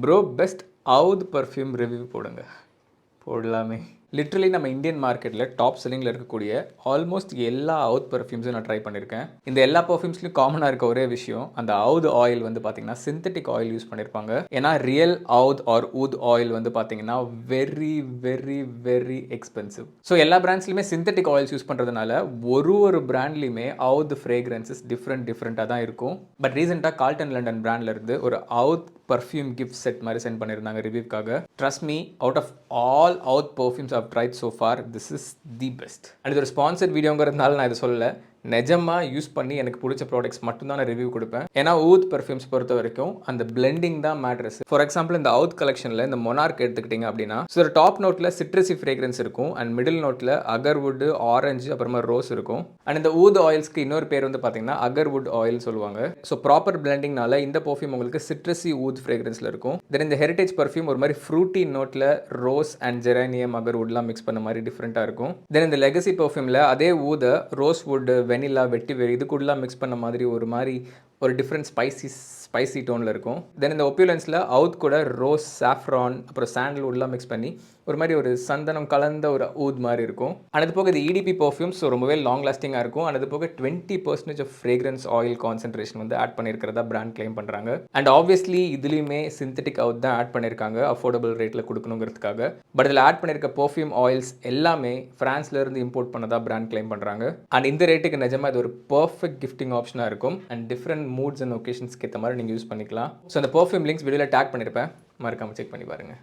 Bro best Awadh perfume review போடுங்க. போடலாமே. Literally நம்ம Indian மார்க்கெட்டில் டாப் செல்லிங்கில் இருக்கக்கூடிய ஆல்மோஸ்ட் எல்லா அவுத் பர்ஃப்யூம்ஸும் நான் ட்ரை பண்ணியிருக்கேன். இந்த எல்லா பர்ஃப்யூம்ஸ்லையும் காமனாக இருக்க ஒரே விஷயம், அந்த அவுத் ஆயில் வந்து பார்த்தீங்கன்னா சிந்தட்டிக் ஆயில் யூஸ் பண்ணியிருப்பாங்க. ஏன்னா ரியல் அவுத் ஆர் ஊத் ஆயில் வந்து பார்த்தீங்கன்னா very very very expensive. So எல்லா பிராண்ட்ஸ்லையுமே சிந்தட்டிக் ஆயில்ஸ் யூஸ் பண்ணுறதுனால ஒரு பிராண்ட்லையுமே அவுத் ஃப்ரேக்ரன்சஸ் டிஃப்ரெண்ட்டாக தான் இருக்கும். பட் ரீசெண்டாக கால்டன் லண்டன் பிராண்ட்ல இருந்து ஒரு அவுத் பர்ஃப்யூம் கிஃப்ட் செட் மாதிரி சென்ட் பண்ணியிருந்தாங்க ரிவ்யூக்காக. Trust me, out of all oud perfumes I've tried so far, this is the best. And இது ஒரு ஸ்பான்சர்ட் வீடியோங்கிறதுனால நான் இதை சொல்லலை. நிஜமாக யூஸ் பண்ணி எனக்கு பிடிச்ச ப்ராடக்ட்ஸ் மட்டும்தான் நான் ரிவ்யூ கொடுப்பேன். ஏன்னா ஊத் பர்ஃப்யூம்ஸ் பொறுத்த வரைக்கும் அந்த பிளெண்டிங் தான் மேட்ரஸ். ஃபார் எக்ஸாம்பிள் இந்த அவுத் கலெக்ஷனில் இந்த மொனார்க் எடுத்துக்கிட்டிங்க அப்படின்னா, ஸோ ஒரு டாப் நோட்டில் சிட்ரஸி ஃப்ரேக்ரன்ஸ் இருக்கும் அண்ட் மிடில் நோட்டில் அகர்வுட், ஆரஞ்சு, அப்புறமா ரோஸ் இருக்கும். அண்ட் இந்த ஊத் ஆயில்ஸ்க்கு இன்னொரு பேர் வந்து பார்த்தீங்கன்னா அகர்வுட் ஆயில் சொல்லுவாங்க. ஸோ ப்ராப்பர் பிளெண்டிங்னால இந்த பர்ஃப்யூம் உங்களுக்கு சிட்ரஸி ஊத் ஃப்ரேக்ரன்ஸில் இருக்கும். தென் இந்த ஹெரிட்டேஜ் பர்ஃப்யூம் ஒரு மாதிரி ஃப்ரூட்டி நோட்டில் ரோஸ் அண்ட் ஜெரானியம், அகர்வுட்லாம் மிக்ஸ் பண்ண மாதிரி டிஃப்ரெண்ட்டாக இருக்கும். தென் இந்த லெகசி பர்ஃப்யூமில் அதே ஊதை ரோஸ் வுட், வெனிலா, வெட்டிவேர் இது கூடலாம் மிக்ஸ் பண்ண மாதிரி ஒரு டிஃப்ரெண்ட் ஸ்பைசி டோனில் இருக்கும். தென் இந்த ஒப்யூலன்ஸில் அவுத் கூட ரோஸ், சாஃப்ரான், அப்புறம் சாண்டல்வுட்லாம் மிக்ஸ் பண்ணி ஒரு சந்தனம் கலந்த ஒரு ஊத் மாதிரி இருக்கும். அது போக இது இடிபி பர்ஃப்யூம்ஸ், ஸோ ரொம்பவே லாங் லாஸ்டிங்காக இருக்கும். அது போக 20% ஆஃப் ஃப்ரேக்ரன்ஸ் ஆயில் கான்சன்ட்ரேஷன் வந்து ஆட் பண்ணியிருக்கிறதா பிராண்ட் கிளைம் பண்ணுறாங்க. அண்ட் ஆப்வியஸ்லி இதுலேயுமே சிந்தட்டிக் அவுட் தான் ஆட் பண்ணியிருக்காங்க அஃபோர்டபுள் ரேட்டில் கொடுக்கணுங்கிறதுக்காக. பட் இதில் ஆட் பண்ணியிருக்க பர்ஃப்யூம் ஆயில்ஸ் எல்லாமே ஃப்ரான்ஸ்லேருந்து இம்போர்ட் பண்ணதா பிராண்ட் கிளைம் பண்ணுறாங்க. அண்ட் இந்த ரேட்டுக்கு நிஜமாக இது ஒரு பர்ஃபெக்ட் கிஃப்டிங் ஆப்ஷனாக இருக்கும். அண்ட் டிஃப்ரெண்ட் மூட்ஸ் அண்ட் ஒகேஷன்ஸ்க்கு ஏற்ற மாதிரி நீங்கள் யூஸ் பண்ணிக்கலாம். ஸோ அந்த பர்ஃப்யூம் லிங்க்ஸ் வீடியோவில் டேக் பண்ணியிருப்பேன், மறக்காமல் செக் பண்ணி பாருங்கள்.